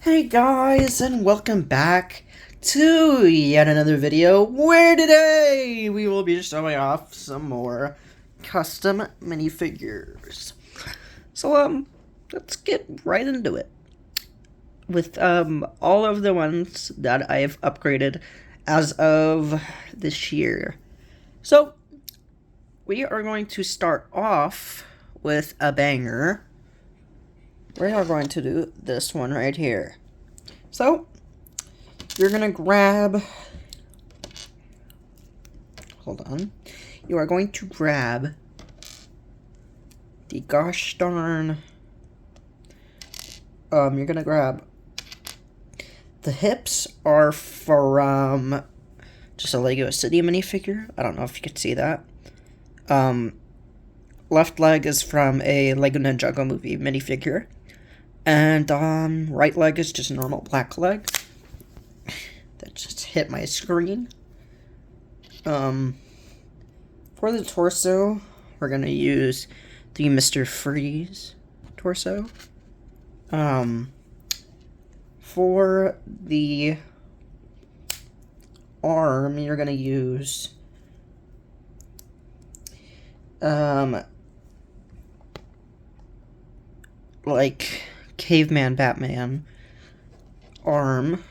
Hey guys, and welcome back to yet another video where today we will be showing off some more custom minifigures. So, let's get right into it with, all of the ones that I have upgraded as of this year. So, we are going to start off with a banger. We are going to do this one right here. So, you're gonna grab, hold on, you are going to grab the gosh darn, you're gonna grab, the hips are from just a Lego City minifigure. I don't know if you could see that. Left leg is from a Lego Ninjago movie minifigure. And, right leg is just a normal black leg. That just hit my screen. For the torso, we're gonna use the Mr. Freeze torso. For the arm, you're gonna use, like, Caveman Batman arm.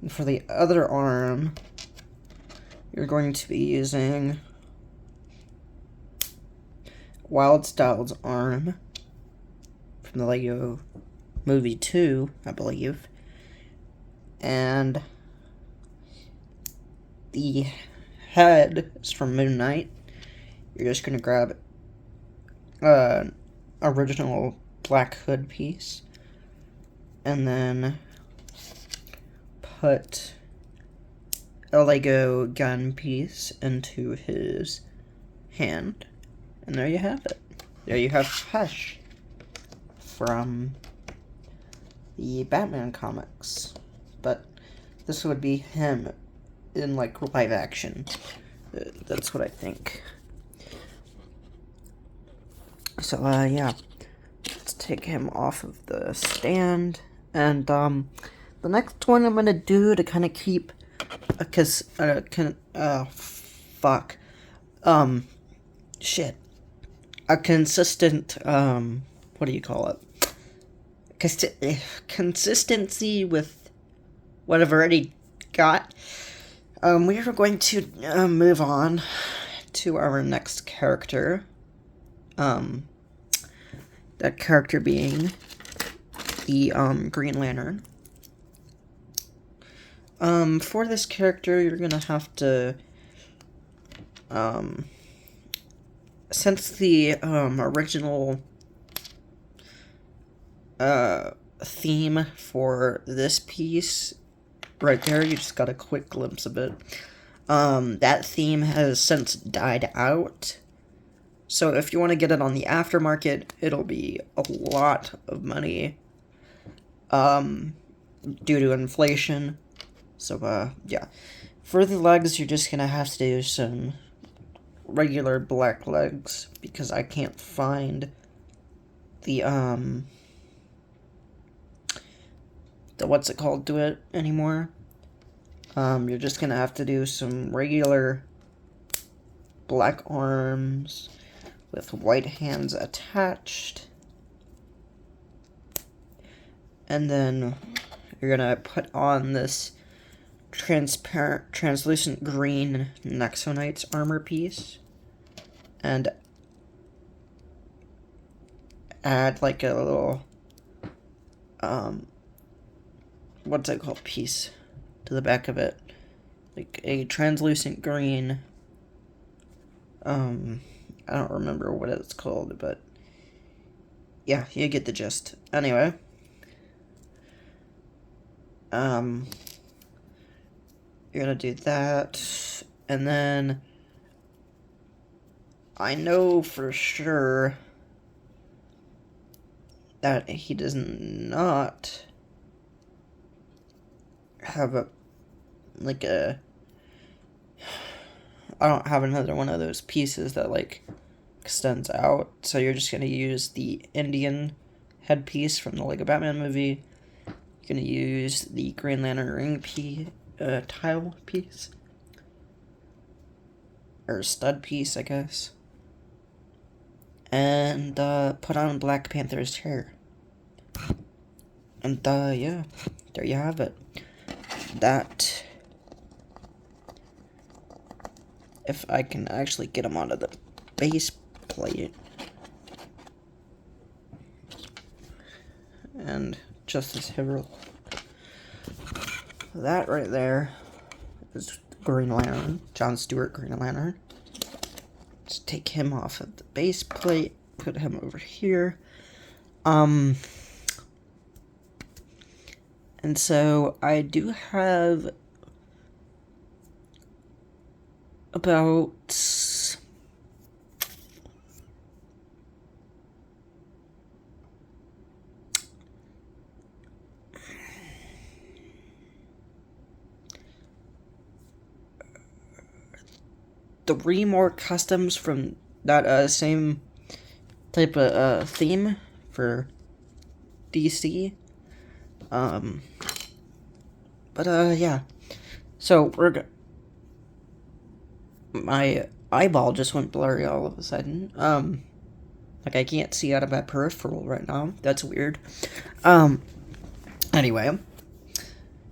And for the other arm, you're going to be using Wild Styles arm from the Lego Movie 2, I believe. And the head is from Moon Knight. You're just going to grab original black hood piece and then put a Lego gun piece into his hand, and there you have it. There you have Hush from the Batman comics, but this would be him in like live action. That's what I think. So yeah, let's take him off of the stand, and the next one I'm gonna do to kind of keep a a consistent, what do you call it? Consistency with what I've already got. We are going to move on to our next character. That character being the Green Lantern. For this character, you're gonna have to, since the original theme for this piece right there, you just got a quick glimpse of it. That theme has since died out. So if you want to get it on the aftermarket, it'll be a lot of money, due to inflation. So, yeah. For the legs, you're just gonna have to do some regular black legs, because I can't find the what's it called to it anymore. You're just gonna have to do some regular black arms with white hands attached. And then you're gonna put on this translucent green Nexonites armor piece and add like a little what's it called, piece to the back of it, like a translucent green, I don't remember what it's called, but yeah, you get the gist. Anyway, you're gonna do that, and then I know for sure that he does not have I don't have another one of those pieces that like extends out, so you're just gonna use the Indian headpiece from the Lego Batman movie. You're going to use the Green Lantern ring tile piece. Or stud piece, I guess. And put on Black Panther's hair. And yeah, there you have it. That, if I can actually get him onto the base plate. And Justice Hero. That right there is Green Lantern, John Stewart Green Lantern. Just take him off of the base plate, put him over here. And so I do have about three more customs from that same type of theme for DC. Yeah. So my eyeball just went blurry all of a sudden. Like I can't see out of my peripheral right now. That's weird. Anyway,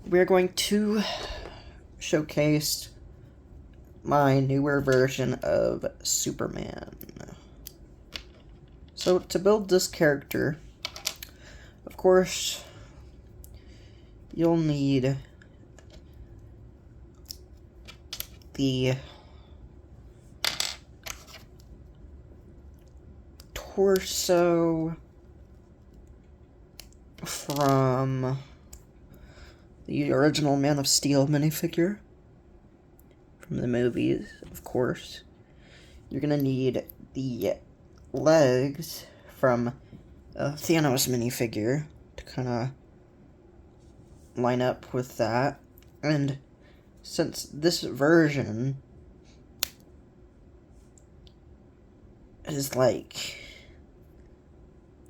we're going to showcase my newer version of Superman. So to build this character, of course, you'll need the torso from the original Man of Steel minifigure from the movies, of course. You're gonna need the legs from a Thanos minifigure to kind of line up with that. And since this version is like,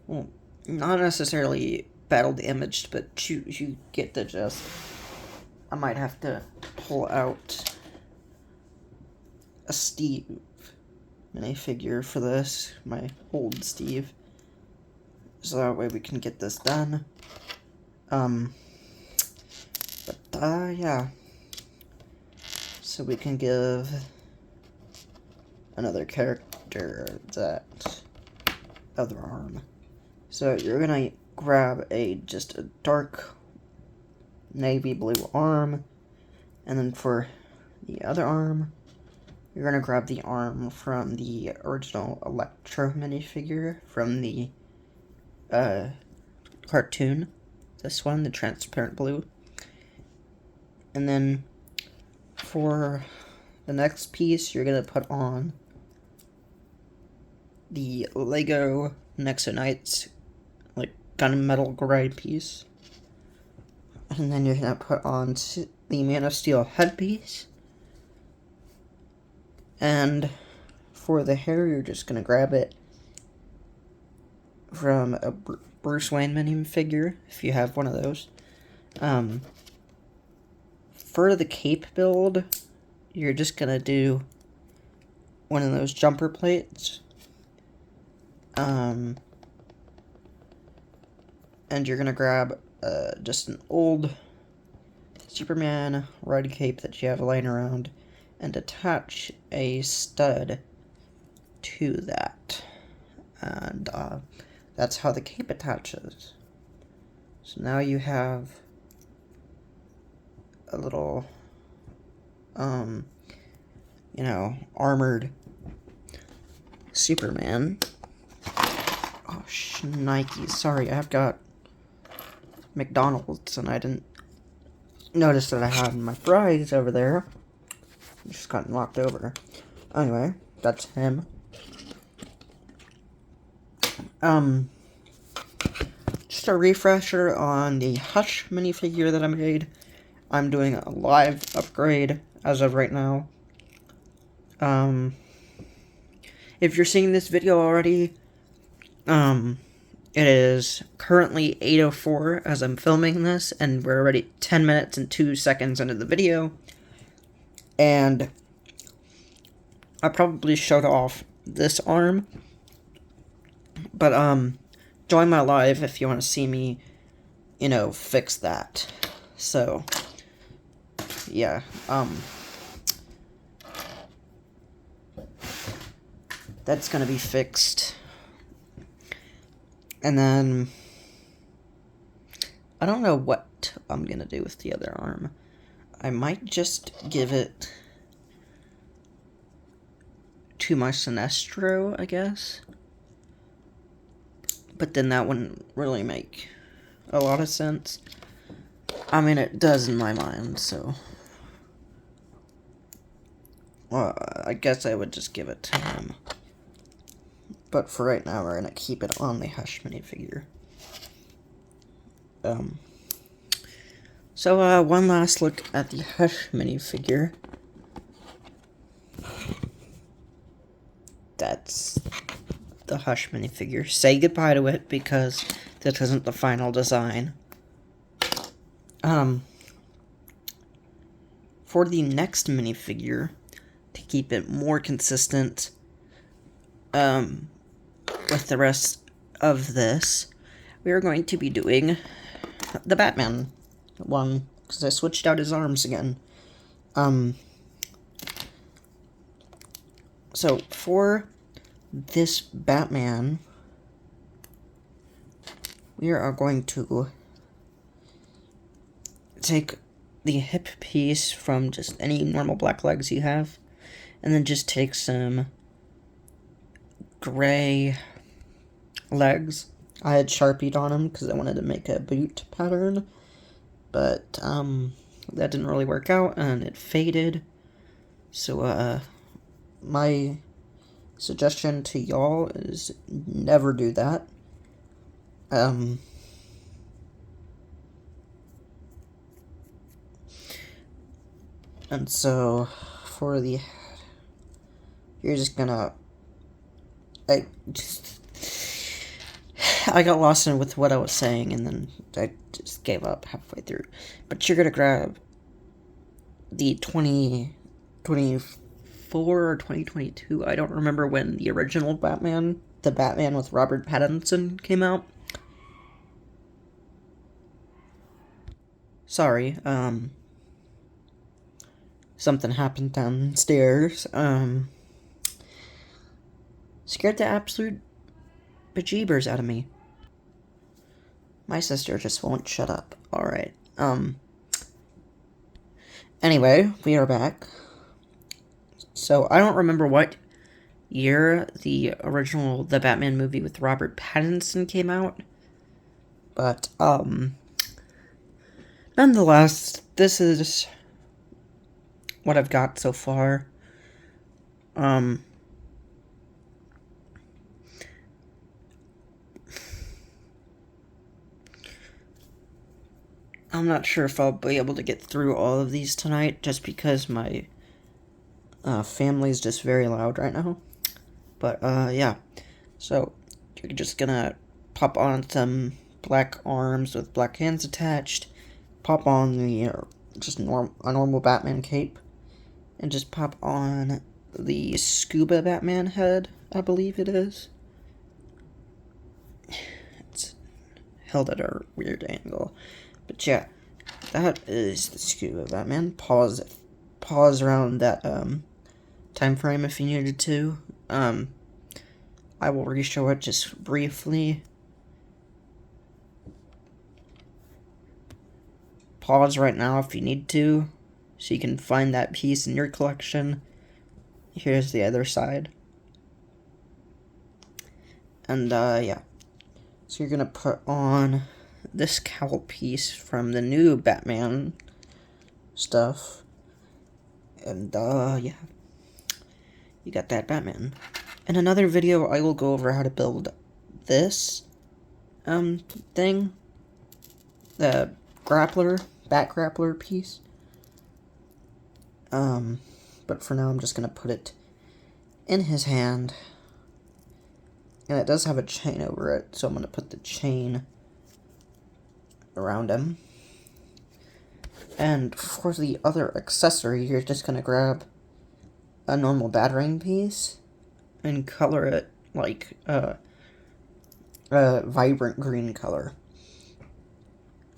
well, not necessarily battle damaged, but you get the gist. I might have to pull out a Steve minifigure for this, my old Steve, so that way we can get this done. Yeah. So we can give another character that other arm. So you're gonna grab just a dark navy blue arm, and then for the other arm, you're gonna grab the arm from the original Electro minifigure from the cartoon. This one, the transparent blue. And then for the next piece, you're gonna put on the Lego Nexonites, like gunmetal gray piece. And then you're gonna put on the Man of Steel headpiece. And for the hair, you're just gonna grab it from a Bruce Wayne minifigure, if you have one of those. For the cape build, you're just gonna do one of those jumper plates. And you're gonna grab just an old Superman red cape that you have lying around and attach a stud to that. And that's how the cape attaches. So now you have a little, armored Superman. Oh, shnikes. Sorry, I've got McDonald's and I didn't notice that I had my fries over there. Just got knocked over. Anyway, that's him. Just a refresher on the Hush minifigure that I made. I'm doing a live upgrade as of right now. If you're seeing this video already, It is currently 8:04 as I'm filming this, and we're already 10 minutes and 2 seconds into the video. And I probably showed off this arm, but join my live if you want to see me, fix that. So yeah, that's gonna be fixed. And then I don't know what I'm gonna do with the other arm. I might just give it to my Sinestro, I guess. But then that wouldn't really make a lot of sense. I mean, it does in my mind, so I guess I would just give it to him. But for right now, we're gonna keep it on the Hush minifigure. So one last look at the Hush minifigure. That's the Hush minifigure. Say goodbye to it because this isn't the final design. For the next minifigure, to keep it more consistent, with the rest of this, we are going to be doing the Batman one, because I switched out his arms again. So for this Batman, we are going to take the hip piece from just any normal black legs you have, and then just take some gray legs. I had Sharpied on them because I wanted to make a boot pattern, but that didn't really work out and it faded. So my suggestion to y'all is never do that. And so for the, you're just gonna, I got lost in with what I was saying, and then I just gave up halfway through. But you're gonna grab the 2024 or 2022, I don't remember when the original Batman, the Batman with Robert Pattinson, came out. Sorry, something happened downstairs. Scared the absolute bejeebers out of me. My sister just won't shut up. Alright, anyway, we are back. So, I don't remember what year the Batman movie with Robert Pattinson came out. But, nonetheless, this is what I've got so far. I'm not sure if I'll be able to get through all of these tonight, just because my family's just very loud right now. But, yeah. So, you're just gonna pop on some black arms with black hands attached, pop on the, just a normal Batman cape, and just pop on the scuba Batman head, I believe it is. It's held at a weird angle. But yeah, that is the scuba Batman. Pause around that time frame if you needed to. I will re-show it just briefly. Pause right now if you need to, so you can find that piece in your collection. Here's the other side. And yeah. So you're gonna put on this cowl piece from the new Batman stuff. And yeah. You got that Batman. In another video, I will go over how to build this thing. The grappler, bat grappler piece. But for now, I'm just gonna put it in his hand. And it does have a chain over it, so I'm going to put the chain around him. And for the other accessory, you're just going to grab a normal battering piece and color it like a vibrant green color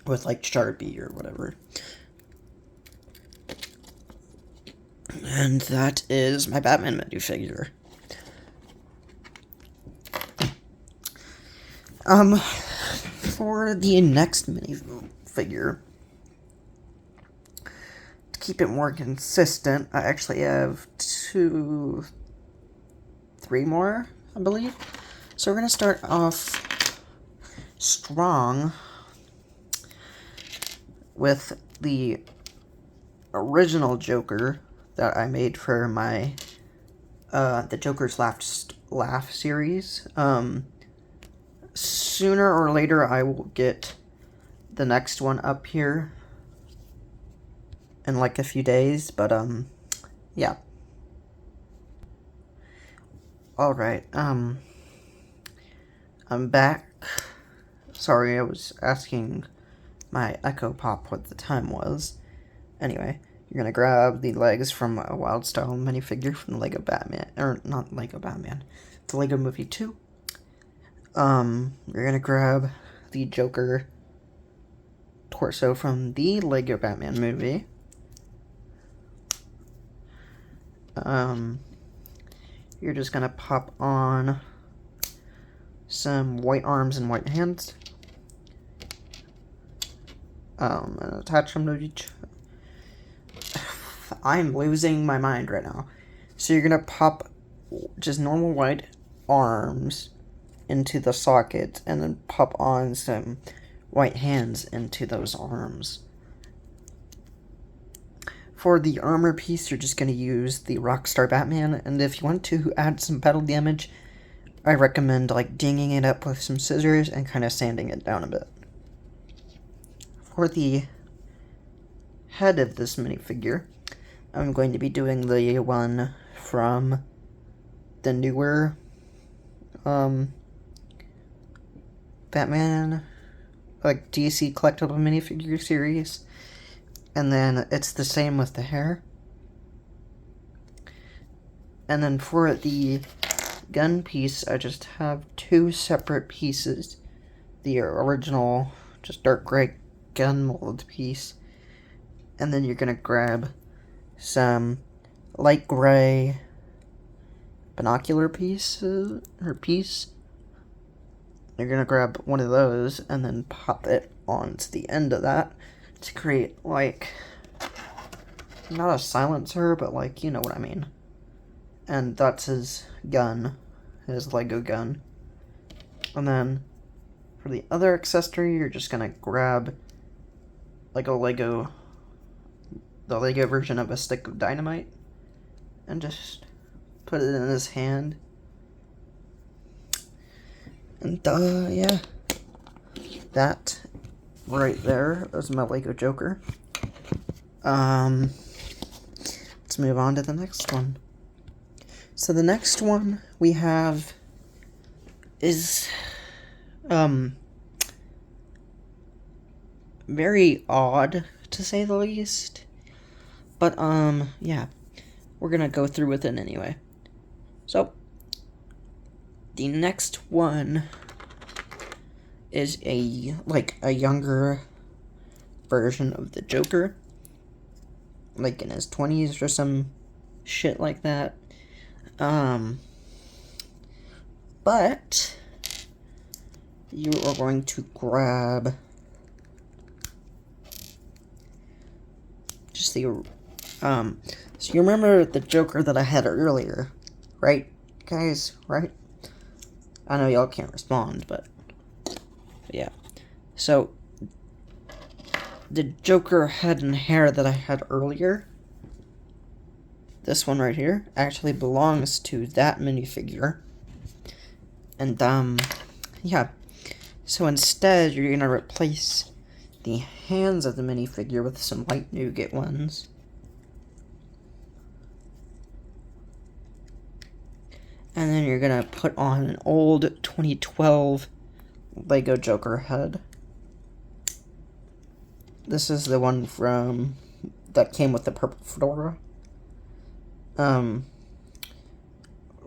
with like Sharpie or whatever. And that is my Batman minifigure. For the next minifigure, to keep it more consistent, I actually have 3 more, I believe. So we're going to start off strong with the original Joker that I made for my, the Joker's Laugh series. Sooner or later, I will get the next one up here in like a few days, but, yeah. Alright, I'm back. Sorry, I was asking my Echo Pop what the time was. Anyway, you're gonna grab the legs from a Wild Style minifigure from the Lego Batman, or not Lego Batman, the Lego Movie 2. You're gonna grab the Joker torso from the Lego Batman movie. You're just gonna pop on some white arms and white hands. And attach them to each. I'm losing my mind right now. So you're gonna pop just normal white arms into the socket and then pop on some white hands into those arms. For the armor piece, you're just going to use the Rockstar Batman, and if you want to add some battle damage, I recommend like dinging it up with some scissors and kind of sanding it down a bit. For the head of this minifigure, I'm going to be doing the one from the newer Batman, like DC collectible minifigure series, and then it's the same with the hair. And then for the gun piece, I just have 2 separate pieces. The original, just dark gray gun mold piece, and then you're gonna grab some light gray binocular piece. You're gonna grab one of those and then pop it onto the end of that to create, like, not a silencer, but like, you know what I mean. And that's his gun, his Lego gun. And then for the other accessory, you're just gonna grab like the Lego version of a stick of dynamite and just put it in his hand. And yeah, that right there is my Lego Joker. Let's move on to the next one. So the next one we have is very odd, to say the least. But yeah, we're gonna go through with it anyway. So the next one is a younger version of the Joker, like in his 20s or some shit like that. But you are going to grab just the so you remember the Joker that I had earlier, right, guys? Right? I know y'all can't respond, but yeah. So the Joker head and hair that I had earlier, this one right here, actually belongs to that minifigure. And yeah. So instead, you're gonna replace the hands of the minifigure with some light nougat ones. And then you're gonna put on an old 2012 Lego Joker head. This is the one that came with the purple fedora.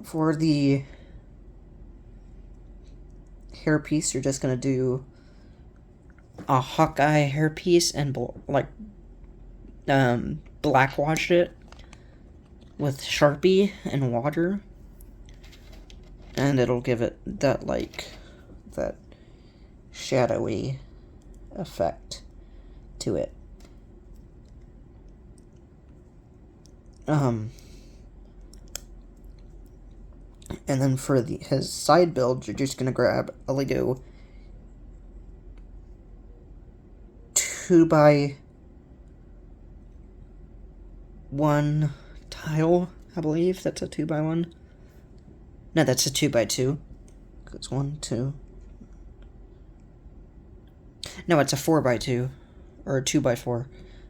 For the hairpiece, you're just gonna do a Hawkeye hairpiece and blackwash it with Sharpie and water, and it'll give it that shadowy effect to it. And then for his side build, you're just gonna grab a Lego 2x1 tile, I believe. That's a 2x1. No, that's a 2x2. It's 1, 2. No, it's a 4x2. Or a 2x4.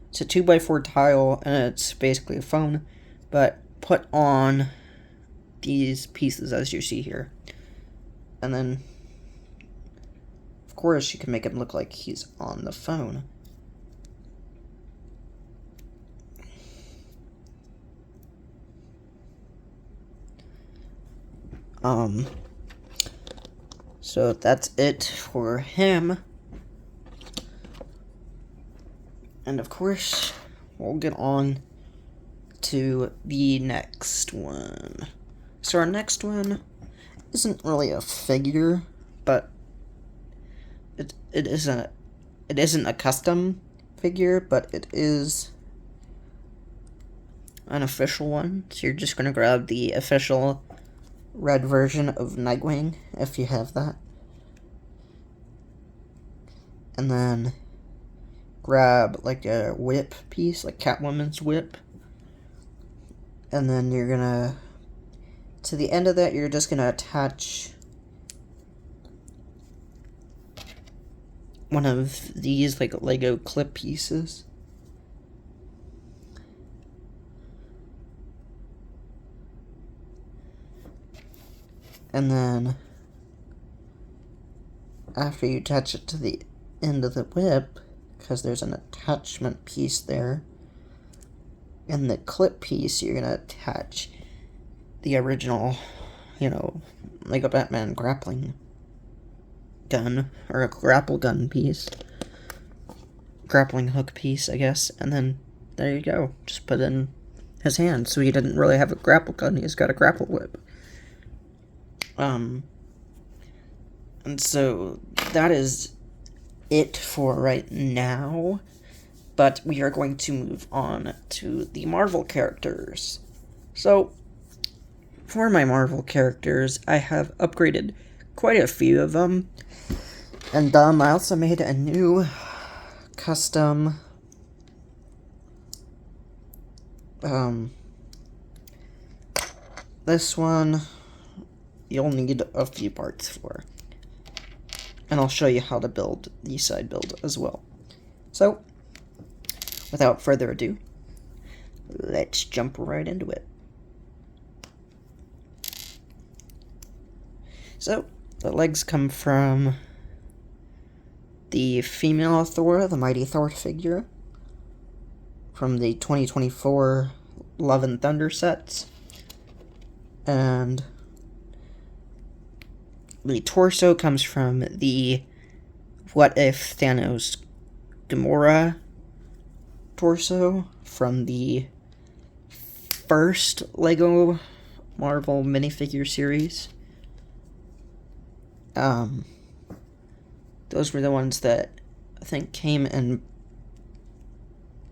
It's a 2x4 tile, and it's basically a phone, but put on these pieces as you see here. And then, of course, you can make him look like he's on the phone. So that's it for him. And of course, we'll get on to the next one. So our next one isn't really a figure, but it isn't a custom figure, but it is an official one. So you're just gonna grab the official red version of Nightwing, if you have that. And then grab like a whip piece, like Catwoman's whip. And then you're gonna, to the end of that, you're just gonna attach one of these like Lego clip pieces. And then after you attach it to the end of the whip, because there's an attachment piece there, and the clip piece, you're gonna attach the original, like a Batman grappling gun, or a grapple gun piece, grappling hook piece, I guess, and then there you go. Just put in his hand. So he didn't really have a grapple gun, he's got a grapple whip. And so that is it for right now, but we are going to move on to the Marvel characters. So for my Marvel characters, I have upgraded quite a few of them, and I also made a new custom this one you'll need a few parts for, and I'll show you how to build the side build as well. So without further ado, let's jump right into it. So the legs come from the female Thor, the Mighty Thor figure, from the 2024 Love and Thunder sets, and the torso comes from the What If Thanos Gamora torso from the first Lego Marvel minifigure series. Those were the ones that I think came in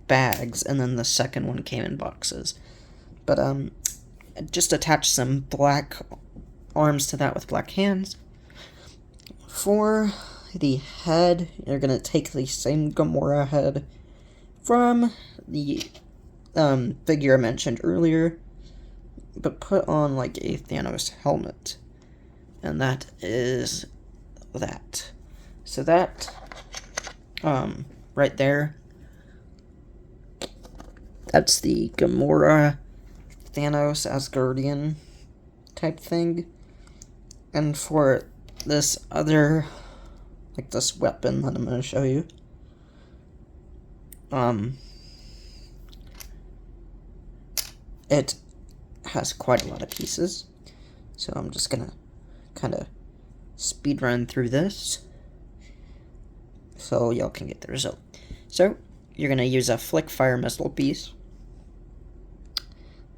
bags, and then the second one came in boxes. But just attach some black arms to that with black hands. For the head, you're gonna take the same Gamora head from the figure I mentioned earlier, but put on like a Thanos helmet, and that is that. So that right there, that's the Gamora Thanos Asgardian type thing. And for this other, like this weapon that I'm going to show you, it has quite a lot of pieces. So I'm just going to kind of speed run through this so y'all can get the result. So you're going to use a flick fire missile piece,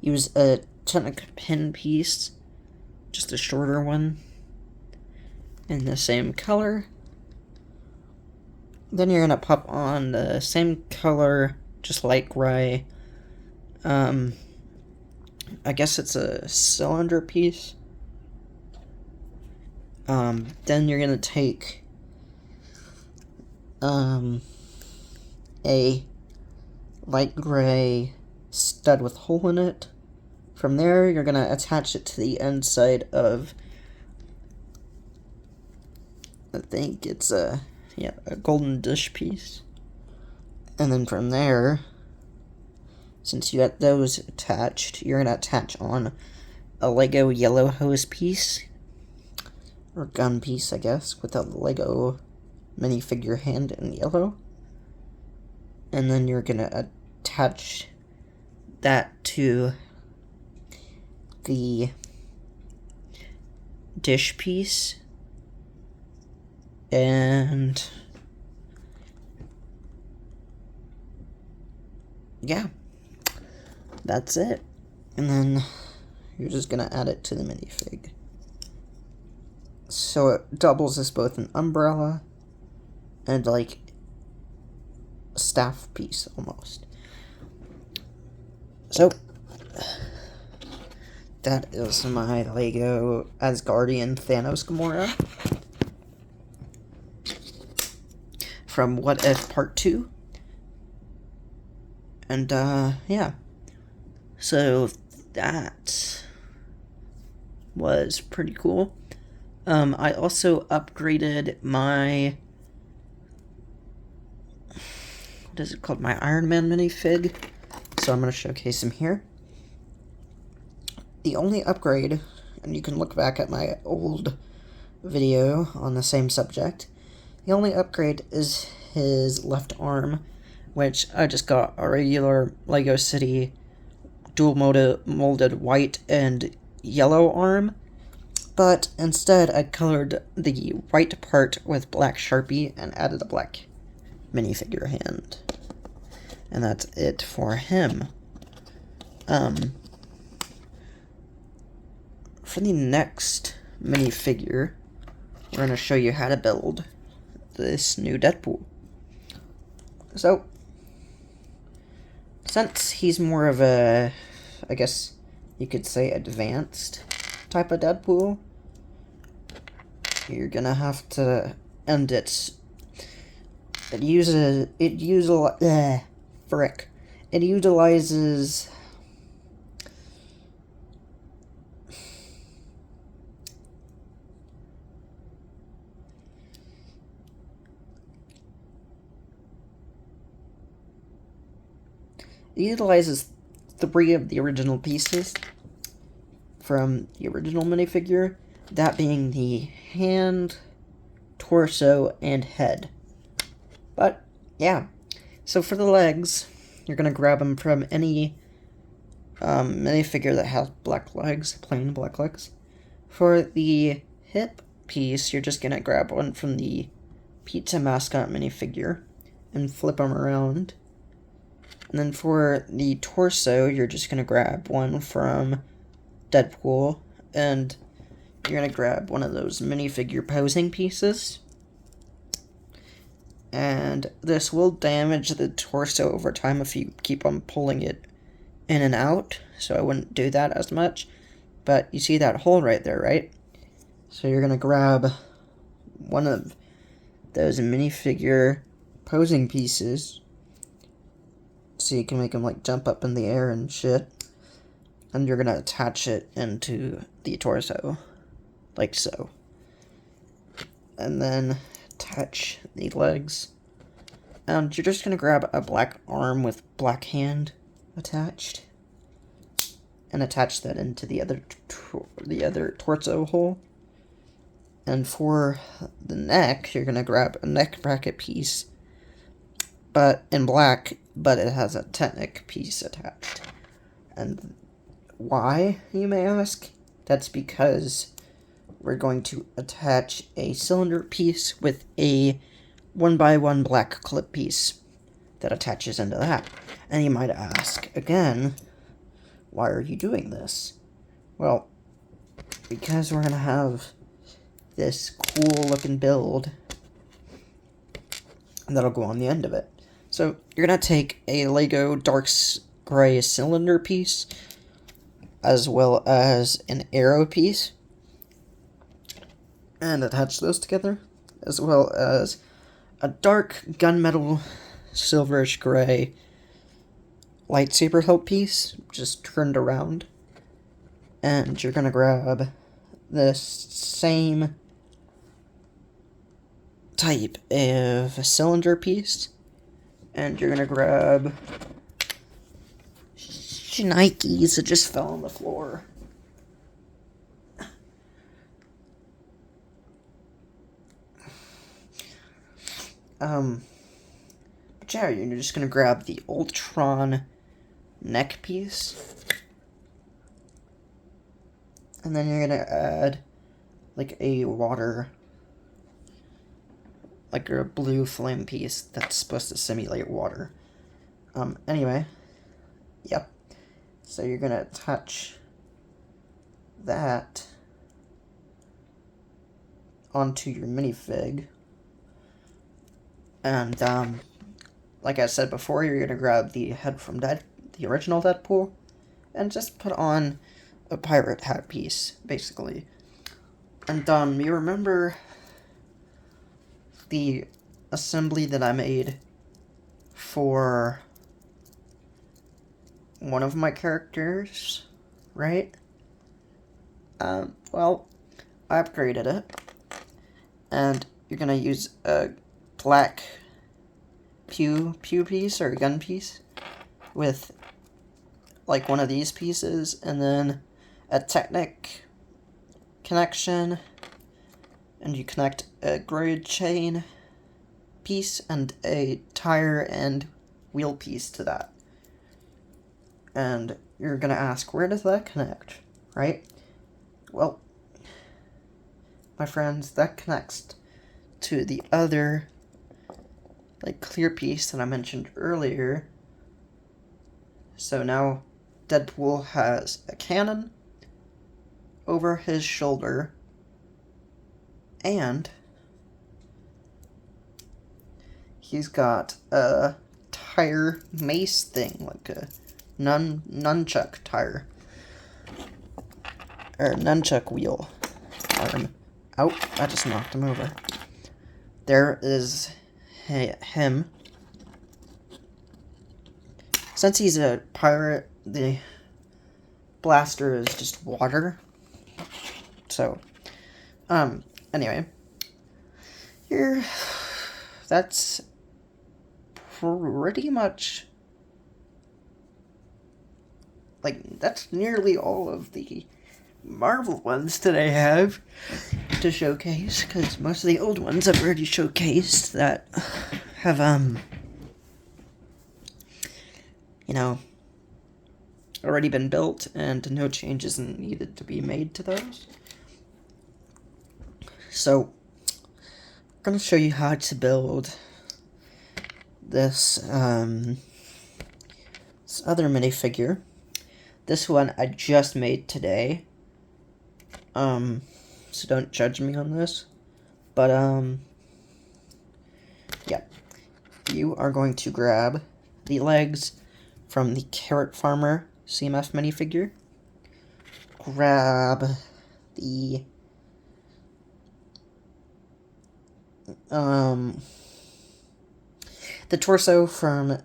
use a tunic pin piece, just a shorter one in the same color. Then you're going to pop on the same color, just light gray, I guess it's a cylinder piece. Then you're gonna take a light gray stud with hole in it. From there, you're gonna attach it to the inside of, I think it's a golden dish piece. And then from there, since you got those attached, you're gonna attach on a Lego yellow hose piece, or gun piece, I guess, with a Lego minifigure hand in yellow. And then you're gonna attach that to the dish piece. And yeah, that's it. And then you're just gonna add it to the minifig. So it doubles as both an umbrella and like a staff piece almost. So that is my Lego Asgardian Thanos Gamora from What If Part 2. And yeah. So that was pretty cool. I also upgraded my, what is it called? My Iron Man minifig. So I'm going to showcase him here. The only upgrade, and you can look back at my old video on the same subject, the only upgrade is his left arm, which I just got a regular Lego City dual molded white and yellow arm. But instead, I colored the white part with black Sharpie and added a black minifigure hand. And that's it for him. For the next minifigure, we're going to show you how to build this new Deadpool. So, since he's more of a, I guess you could say, advanced type of Deadpool, you're gonna have to end it. It utilizes three of the original pieces from the original minifigure, that being the hand, torso, and head. But, yeah. So for the legs, you're going to grab them from any minifigure that has black legs, plain black legs. For the hip piece, you're just going to grab one from the Pizza Mascot minifigure and flip them around. And then for the torso, you're just going to grab one from Deadpool, and you're going to grab one of those minifigure posing pieces. And this will damage the torso over time if you keep on pulling it in and out, so I wouldn't do that as much. But you see that hole right there, right? So you're going to grab one of those minifigure posing pieces, so you can make them like jump up in the air and shit. And you're going to attach it into the torso, like so. And then attach the legs. And you're just going to grab a black arm with black hand attached. and attach that into the other torso hole. And for the neck, you're going to grab a neck bracket piece, but in black, but it has a Technic piece attached. And why, you may ask? That's because we're going to attach a cylinder piece with a 1x1 black clip piece that attaches into that. And you might ask, again, why are you doing this? Well, because we're going to have this cool looking build that'll go on the end of it. So you're going to take a Lego dark gray cylinder piece as well as an arrow piece and attach those together, as well as a dark gunmetal silverish gray lightsaber hilt piece just turned around. And you're going to grab this same type of cylinder piece, and you're going to grab Nikes that just fell on the floor. But yeah, you're just gonna grab the Ultron neck piece, and then you're gonna add like a blue flame piece that's supposed to simulate water. Anyway, yep. So you're gonna attach that onto your minifig. And, like I said before, you're gonna grab the head from the original Deadpool, and just put on a pirate hat piece, basically. And, you remember the assembly that I made for one of my characters, right? Well, I upgraded it, and you're gonna use a black pew piece or gun piece with like one of these pieces, and then a Technic connection, and you connect a grid chain piece and a tire and wheel piece to that. And you're gonna ask, where does that connect, right? Well, my friends, that connects to the other like clear piece that I mentioned earlier. So now Deadpool has a cannon over his shoulder, and he's got a tire mace thing, like a nunchuck tire, or nunchuck wheel arm. Oh, I just knocked him over. There is him. Since he's a pirate, the blaster is just water. So, anyway, that's pretty much, like, that's nearly all of the Marvel ones that I have to showcase, because most of the old ones I've already showcased that have, already been built, and no changes needed to be made to those. So, I'm going to show you how to build this, this other minifigure. This one I just made today. So don't judge me on this. But, yeah. You are going to grab the legs from the Carrot Farmer CMF minifigure. Grab the, the torso from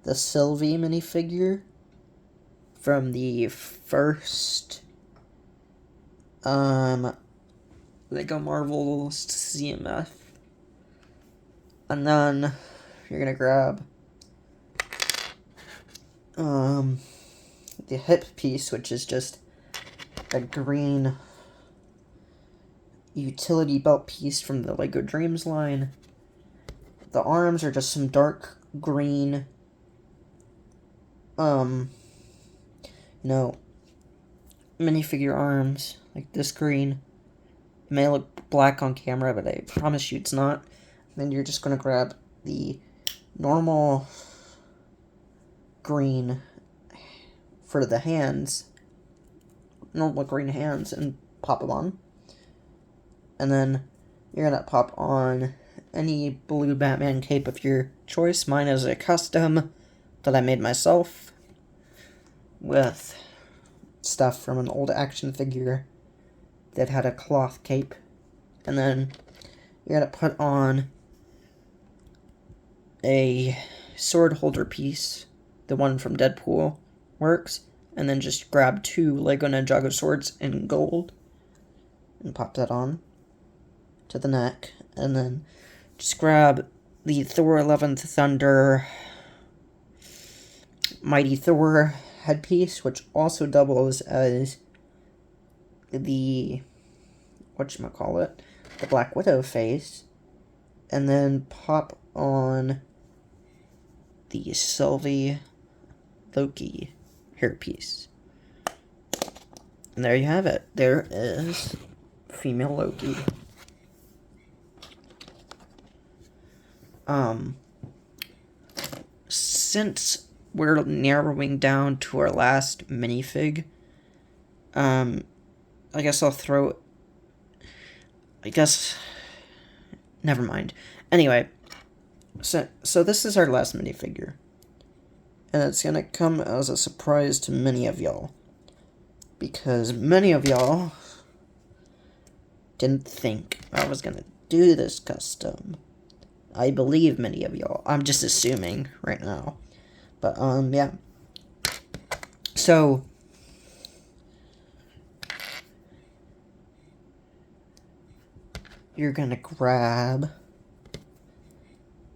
the Sylvie minifigure from the first Lego Marvel CMF, and then you're gonna grab the hip piece, which is just a green utility belt piece from the Lego Dreams line. The arms are just some dark green, minifigure arms, like this green. It may look black on camera, but I promise you it's not. Then you're just going to grab the normal green for the hands, normal green hands, and pop them on. And then you're going to pop on any blue Batman cape of your choice. Mine is a custom that I made myself with stuff from an old action figure that had a cloth cape. And then you're going to put on a sword holder piece, the one from Deadpool works, and then just grab 2 Lego Ninjago swords in gold and pop that on to the neck, and then just grab the Thor 11th Thunder Mighty Thor headpiece, which also doubles as the the Black Widow face, and then pop on the Sylvie Loki hairpiece. And there you have it. There is female Loki. Since we're narrowing down to our last minifig, I guess I'll throw... never mind. Anyway, so this is our last minifigure. And it's gonna come as a surprise to many of y'all. Because many of y'all didn't think I was gonna do this custom. I believe many of y'all. I'm just assuming right now. But, yeah. So, you're gonna grab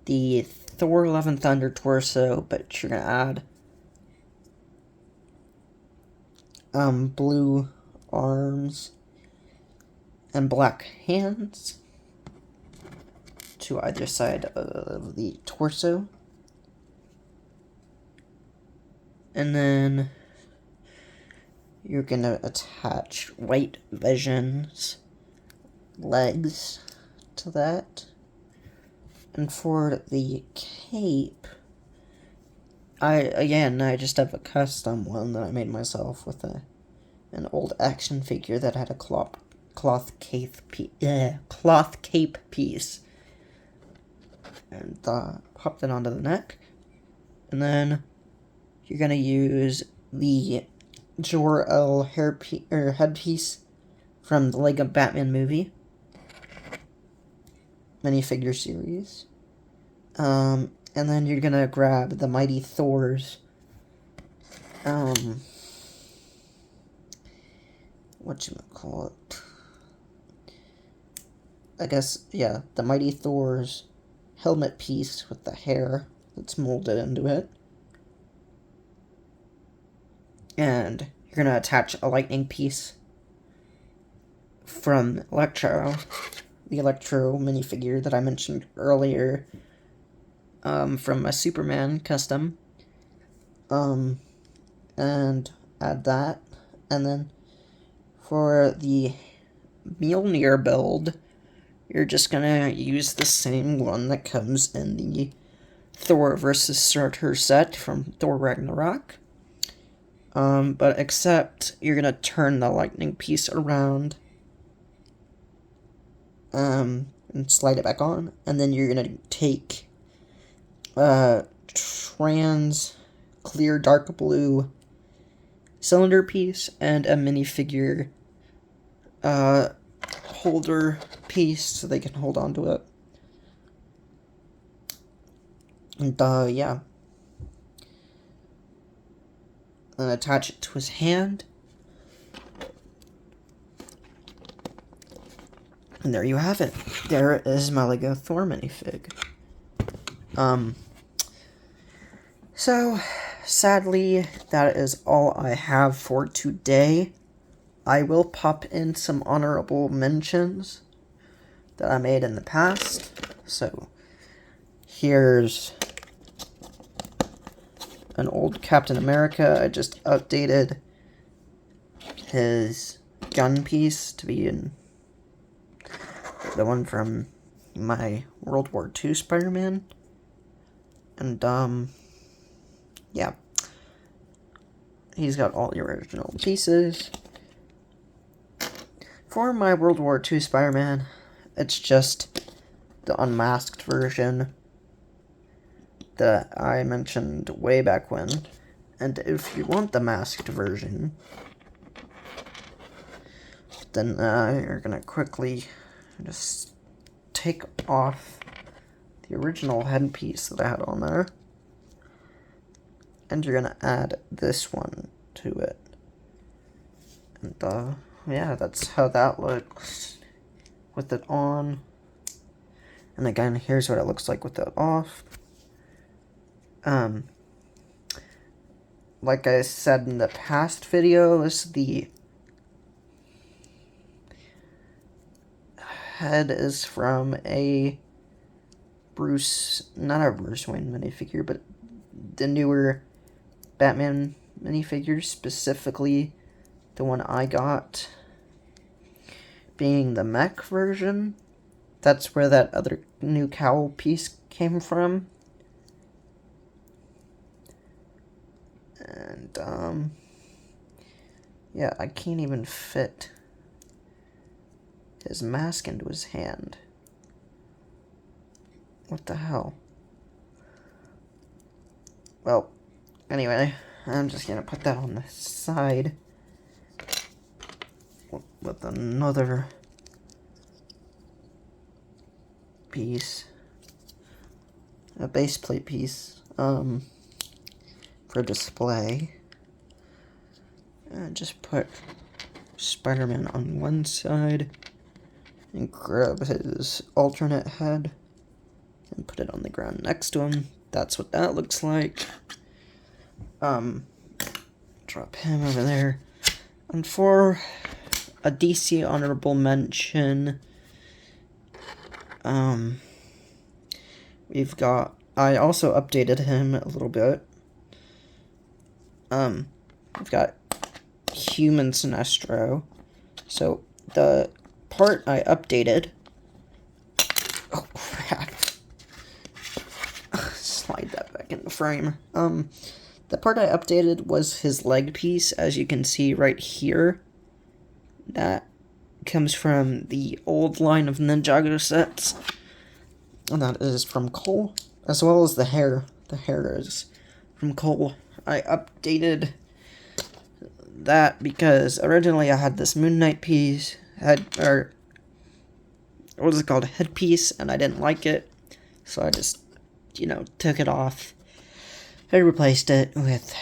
the Thor 11th Thunder torso, but you're gonna add blue arms and black hands to either side of the torso. And then you're gonna attach White Vision's legs to that. And for the cape, I just have a custom one that I made myself with an old action figure that had a cloth cape piece. And pop that onto the neck. And then you're gonna use the Jor-El headpiece from the Lego Batman movie minifigure series. And then you're gonna grab the Mighty Thor's the Mighty Thor's helmet piece with the hair that's molded into it. And you're gonna attach a lightning piece from the Electro minifigure that I mentioned earlier, from a Superman custom, and add that. And then for the Mjolnir build, you're just gonna use the same one that comes in the Thor vs. Surtur set from Thor Ragnarok, but except you're gonna turn the lightning piece around, and slide it back on, and then you're gonna take trans clear dark blue cylinder piece and a minifigure holder piece so they can hold on to it. And yeah. And attach it to his hand. And there you have it. There is my Lego Thor minifig. So, sadly, that is all I have for today. I will pop in some honorable mentions that I made in the past. So, here's an old Captain America. I just updated his gun piece to be in the one from my World War II Spider-Man. And, yeah. He's got all the original pieces. For my World War II Spider-Man, it's just the unmasked version that I mentioned way back when. And if you want the masked version, then you're gonna quickly just take off the original headpiece that I had on there, and you're gonna add this one to it. And yeah, that's how that looks with it on. And again, here's what it looks like with it off. Like I said in the past video, this is the head is from a not a Bruce Wayne minifigure, but the newer Batman minifigure, specifically the one I got being the mech version. That's where that other new cowl piece came from. And, yeah, I can't even fit his mask into his hand. What the hell? Well, anyway, I'm just gonna put that on the side with another piece, a base plate piece, for display. And just put Spider-Man on one side and grab his alternate head and put it on the ground next to him. That's what that looks like. Drop him over there. And for a DC honorable mention, we've got, I also updated him a little bit. We've got Human Sinestro. So, the part I updated, oh crap, slide that back in the frame. The part I updated was his leg piece, as you can see right here. That comes from the old line of Ninjago sets, and that is from Cole, as well as the hair. The hair is from Cole. I updated that because originally I had this Moon Knight piece, what is it called, headpiece, and I didn't like it, so I just, took it off. I replaced it with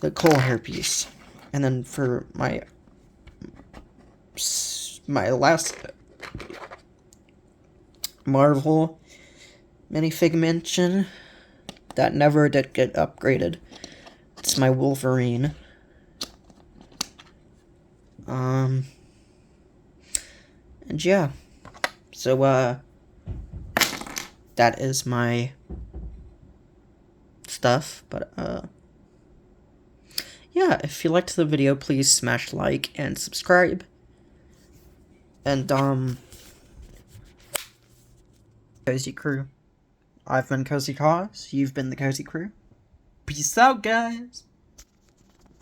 the Cole hairpiece, and then for my last Marvel minifig mention that never did get upgraded, it's my Wolverine. And yeah, so that is my stuff, but yeah, if you liked the video, please smash like and subscribe. And Cozy Crew. I've been Cozy Cause, you've been the Cozy Crew. Peace out, guys!